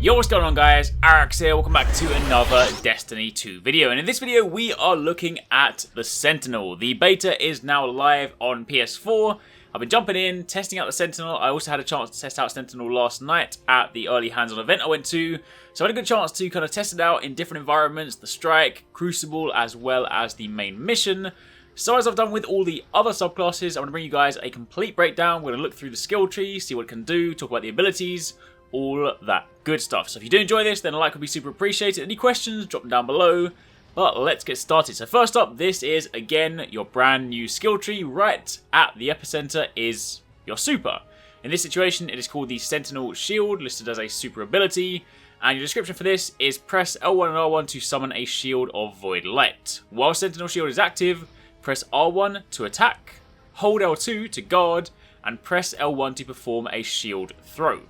Yo, what's going on guys? Arekkz here, welcome back to another Destiny 2 video, and in this video we are looking at the Sentinel. The beta is now live on PS4. I've been jumping in, testing out the Sentinel. I also had a chance to test out Sentinel last night at the early hands-on event I went to. So I had a good chance to kind of test it out in different environments, the Strike, Crucible, as well as the main mission. So as I've done with all the other subclasses, I'm going to bring you guys a complete breakdown. We're going to look through the skill tree, see what it can do, talk about the abilities, all that good stuff. So if you do enjoy this, then a like would be super appreciated. Any questions, drop them down below. But let's get started. So first up, this is again your brand new skill tree. Right at the epicenter is your super. In this situation, it is called the Sentinel Shield, listed as a super ability. And your description for this is press L1 and R1 to summon a shield of void light. While Sentinel Shield is active, press R1 to attack, hold L2 to guard, and press L1 to perform a shield throw.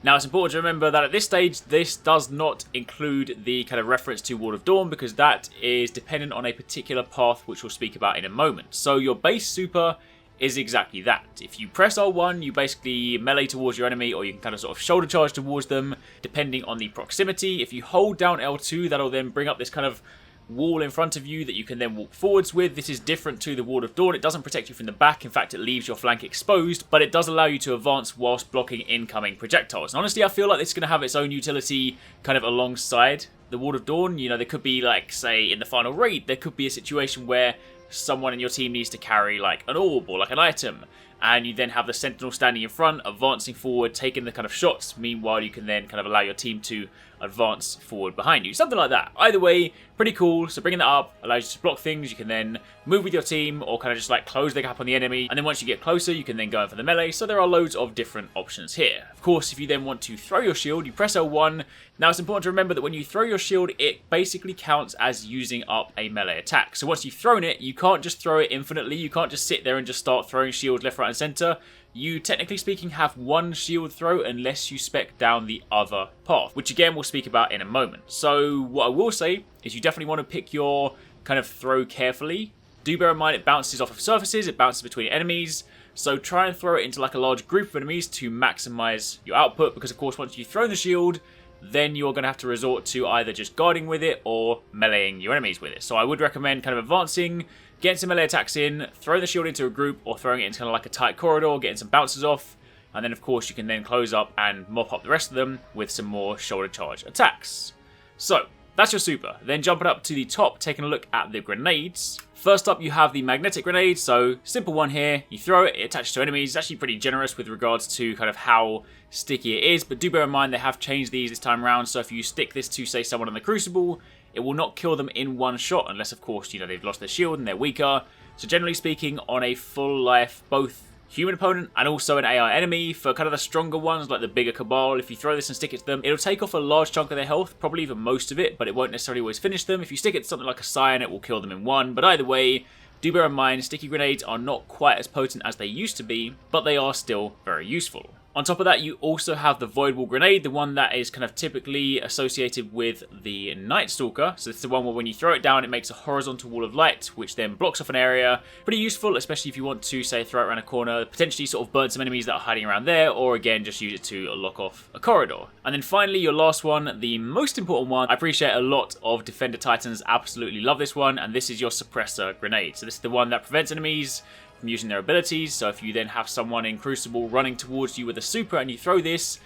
Now it's important to remember that at this stage, this does not include the kind of reference to Ward of Dawn, because that is dependent on a particular path which we'll speak about in a moment. So your base super is exactly that. If you press R1, you basically melee towards your enemy, or you can kind of sort of shoulder charge towards them, depending on the proximity. If you hold down L2, that'll then bring up this kind of wall in front of you that you can then walk forwards with. This is different to the Ward of Dawn. It doesn't protect you from the back. In fact, it leaves your flank exposed, but it does allow you to advance whilst blocking incoming projectiles. And honestly, I feel like this is going to have its own utility kind of alongside the Ward of Dawn. You know, there could be, like, say, in the final raid, there could be a situation where someone in your team needs to carry, like, an orb or, like, an item, and you then have the Sentinel standing in front, advancing forward, taking the kind of shots. Meanwhile, you can then kind of allow your team to advance forward behind you. Something like that. Either way, pretty cool. So bringing that up allows you to block things. You can then move with your team, or kind of just like close the gap on the enemy. And then once you get closer, you can then go in for the melee. So there are loads of different options here. Of course, if you then want to throw your shield, you press L1. Now it's important to remember that when you throw your shield, it basically counts as using up a melee attack. So once you've thrown it, you can't just throw it infinitely. You can't just sit there and just start throwing shields left, right, and center. You, technically speaking, have one shield throw unless you spec down the other path, which again we'll speak about in a moment. So what I will say is you definitely want to pick your kind of throw carefully. Do bear in mind it bounces off of surfaces, it bounces between enemies, so try and throw it into like a large group of enemies to maximize your output, because of course once you've thrown the shield, then you're going to have to resort to either just guarding with it or meleeing your enemies with it. So I would recommend kind of advancing, getting some melee attacks in, throwing the shield into a group, or throwing it into kind of like a tight corridor, getting some bounces off, and then of course you can then close up and mop up the rest of them with some more shoulder charge attacks. So that's your super. Then jumping up to the top, taking a look at the grenades. First up, you have the magnetic grenade. So simple one here. You throw it, it attaches to enemies. It's actually pretty generous with regards to kind of how sticky it is. But do bear in mind they have changed these this time around. So if you stick this to, say, someone in the Crucible, it will not kill them in one shot, unless of course, you know, they've lost their shield and they're weaker. So generally speaking, on a full life, both human opponent and also an AI enemy, for kind of the stronger ones like the bigger Cabal, if you throw this and stick it to them, it'll take off a large chunk of their health, probably even most of it, but it won't necessarily always finish them. If you stick it to something like a Scion, it will kill them in one. But either way, do bear in mind, sticky grenades are not quite as potent as they used to be, but they are still very useful. On top of that, you also have the Void Wall Grenade, the one that is kind of typically associated with the Night Stalker. So it's the one where when you throw it down, it makes a horizontal wall of light, which then blocks off an area. Pretty useful, especially if you want to, say, throw it around a corner, potentially sort of burn some enemies that are hiding around there, or again, just use it to lock off a corridor. And then finally, your last one, the most important one. I appreciate a lot of Defender Titans absolutely love this one, and this is your Suppressor Grenade. So this is the one that prevents enemies from using their abilities. So if you then have someone in Crucible running towards you with a super and you throw this,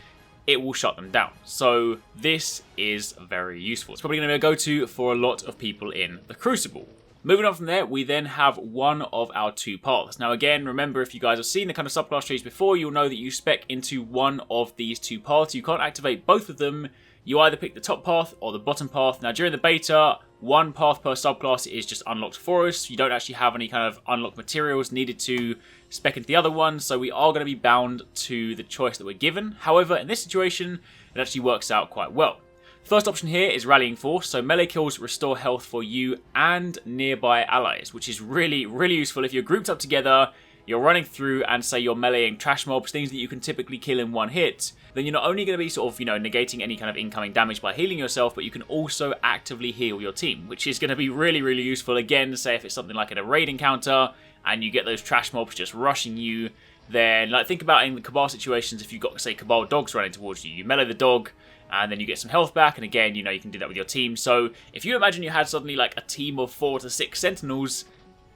it will shut them down. So this is very useful. It's probably going to be a go-to for a lot of people in the Crucible. Moving on from there, we then have one of our two paths. Now again, remember, if you guys have seen the kind of subclass trees before, you'll know that you spec into one of these two paths. You can't activate both of them. You either pick the top path or the bottom path. Now during the beta, one path per subclass is just unlocked for us. You don't actually have any kind of unlocked materials needed to spec into the other one, so we are going to be bound to the choice that we're given. However, in this situation, it actually works out quite well. First option here is Rallying Force, so melee kills restore health for you and nearby allies, which is really useful if you're grouped up together, you're running through and say you're meleeing trash mobs, things that you can typically kill in one hit, then you're not only going to be sort of, negating any kind of incoming damage by healing yourself, but you can also actively heal your team, which is going to be really useful. Again, say if it's something like in a raid encounter and you get those trash mobs just rushing you, then like think about in the Cabal situations, if you've got, say, Cabal dogs running towards you, you melee the dog, and then you get some health back, and again, you know, you can do that with your team. So if you imagine you had suddenly like a team of 4 to 6 Sentinels,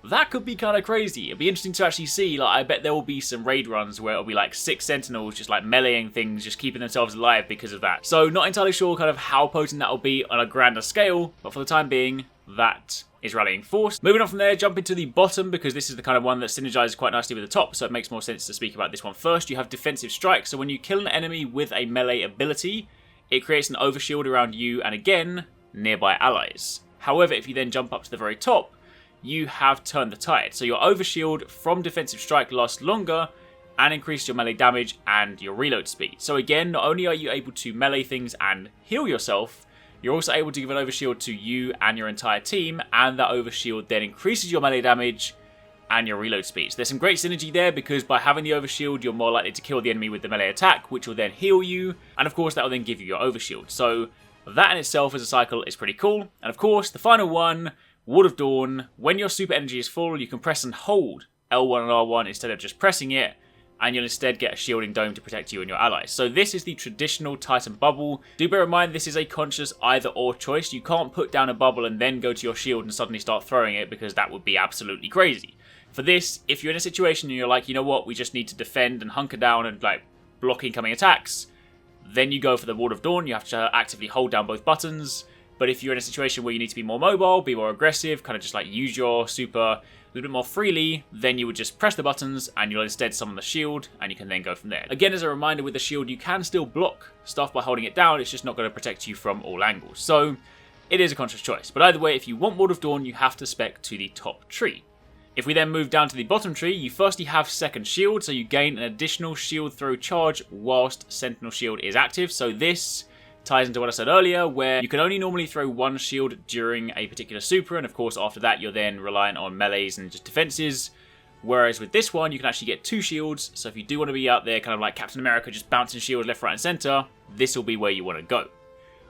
that could be kind of crazy. It'd be interesting to actually see. Like, I bet there will be some raid runs where it'll be like 6 Sentinels just like meleeing things, just keeping themselves alive because of that. So not entirely sure kind of how potent that will be on a grander scale, but for the time being, that is Rallying Force. Moving on from there, jump into the bottom, because this is the kind of one that synergizes quite nicely with the top, so it makes more sense to speak about this one first. You have Defensive Strike, so when you kill an enemy with a melee ability, it creates an overshield around you and, again, nearby allies. However, if you then jump up to the very top, you have Turn the Tide. So your overshield from Defensive Strike lasts longer and increases your melee damage and your reload speed. So again, not only are you able to melee things and heal yourself, you're also able to give an overshield to you and your entire team, and that overshield then increases your melee damage and your reload speed. So there's some great synergy there, because by having the overshield, you're more likely to kill the enemy with the melee attack, which will then heal you, and of course that will then give you your overshield. So that in itself as a cycle is pretty cool. And of course, the final one, Ward of Dawn. When your super energy is full, you can press and hold L1 and R1 instead of just pressing it, and you'll instead get a shielding dome to protect you and your allies. So this is the traditional Titan bubble. Do bear in mind, this is a conscious either or choice. You can't put down a bubble and then go to your shield and suddenly start throwing it, because that would be absolutely crazy. For this, if you're in a situation and you're like, you know what, we just need to defend and hunker down and like block incoming attacks, then you go for the Ward of Dawn. You have to actively hold down both buttons. But if you're in a situation where you need to be more mobile, be more aggressive, kind of just like use your super a little bit more freely, then you would just press the buttons and you'll instead summon the shield, and you can then go from there. Again, as a reminder, with the shield, you can still block stuff by holding it down. It's just not going to protect you from all angles. So it is a conscious choice. But either way, if you want Ward of Dawn, you have to spec to the top tree. If we then move down to the bottom tree, you firstly have second shield, so you gain an additional shield throw charge whilst Sentinel shield is active. So this ties into what I said earlier, where you can only normally throw one shield during a particular super, and of course after that you're then reliant on melees and just defenses. Whereas with this one, you can actually get 2 shields, so if you do want to be out there kind of like Captain America, just bouncing shields left, right and center, this will be where you want to go.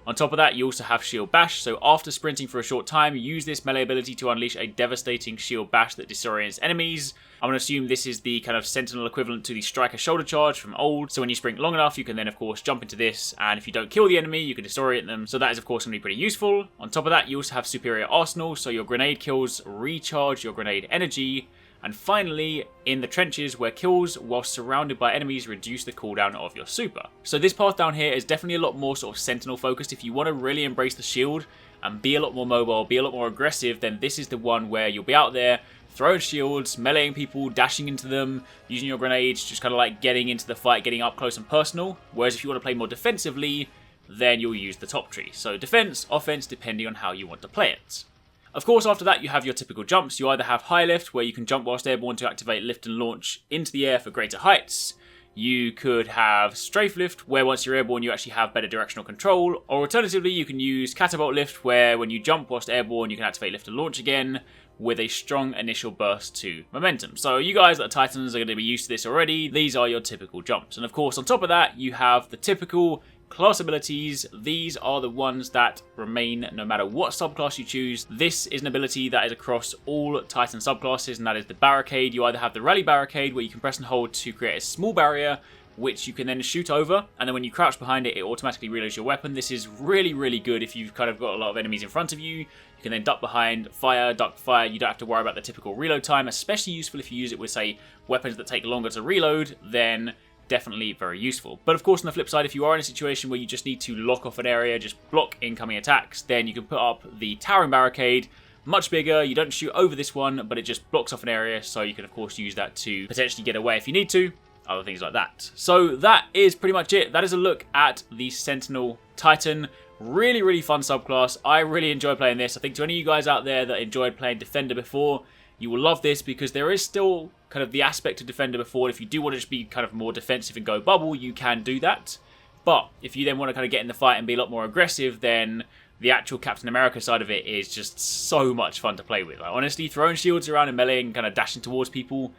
On top of that, you also have Shield Bash, so after sprinting for a short time, use this melee ability to unleash a devastating Shield Bash that disorients enemies. I'm going to assume this is the kind of Sentinel equivalent to the Striker Shoulder Charge from old, so when you sprint long enough, you can then of course jump into this, and if you don't kill the enemy, you can disorient them, so that is of course going to be pretty useful. On top of that, you also have Superior Arsenal, so your grenade kills recharge your grenade energy. And finally, in the trenches, where kills whilst surrounded by enemies reduce the cooldown of your super. So this path down here is definitely a lot more sort of Sentinel focused. If you want to really embrace the shield and be a lot more mobile, be a lot more aggressive, then this is the one where you'll be out there throwing shields, meleeing people, dashing into them, using your grenades, just kind of like getting into the fight, getting up close and personal. Whereas if you want to play more defensively, then you'll use the top tree. So defense, offense, depending on how you want to play it. Of course, after that, you have your typical jumps. You either have High Lift, where you can jump whilst airborne to activate lift and launch into the air for greater heights. You could have Strafe Lift, where once you're airborne, you actually have better directional control. Or alternatively, you can use Catapult Lift, where when you jump whilst airborne, you can activate lift and launch again with a strong initial burst to momentum. So you guys that are Titans are going to be used to this already. These are your typical jumps. And of course, on top of that, you have the typical class abilities. These are the ones that remain no matter what subclass you choose. This is an ability that is across all Titan subclasses, and that is the Barricade. You either have the Rally Barricade, where you can press and hold to create a small barrier, which you can then shoot over, and then when you crouch behind it, it automatically reloads your weapon. This is really, really good if you've kind of got a lot of enemies in front of you. You can then duck behind, fire, duck, fire. You don't have to worry about the typical reload time, especially useful if you use it with, say, weapons that take longer to reload, then definitely very useful. But of course, on the flip side, if you are in a situation where you just need to lock off an area, just block incoming attacks, then you can put up the Towering Barricade. Much bigger, you don't shoot over this one, but it just blocks off an area, so you can of course use that to potentially get away if you need to, other things like that. So that is pretty much it. That is a look at the Sentinel Titan. Really, really fun subclass. I really enjoy playing this. I think to any of you guys out there that enjoyed playing Defender before, you will love this, because there is still kind of the aspect of Defender before. If you do want to just be kind of more defensive and go bubble, you can do that. But if you then want to kind of get in the fight and be a lot more aggressive, then the actual Captain America side of it is just so much fun to play with. Like, honestly, throwing shields around and meleeing and kind of dashing towards people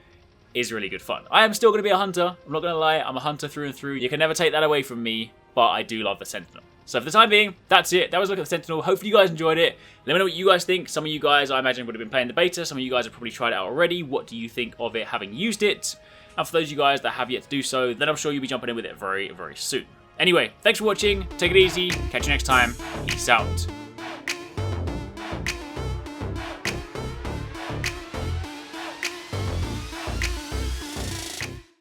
is really good fun. I am still going to be a hunter. I'm not going to lie. I'm a hunter through and through. You can never take that away from me, but I do love the Sentinel. So for the time being, that's it. That was a look at the Sentinel. Hopefully you guys enjoyed it. Let me know what you guys think. Some of you guys, I imagine, would have been playing the beta. Some of you guys have probably tried it out already. What do you think of it having used it? And for those of you guys that have yet to do so, then I'm sure you'll be jumping in with it very, very soon. Anyway, thanks for watching, take it easy, catch you next time, peace out.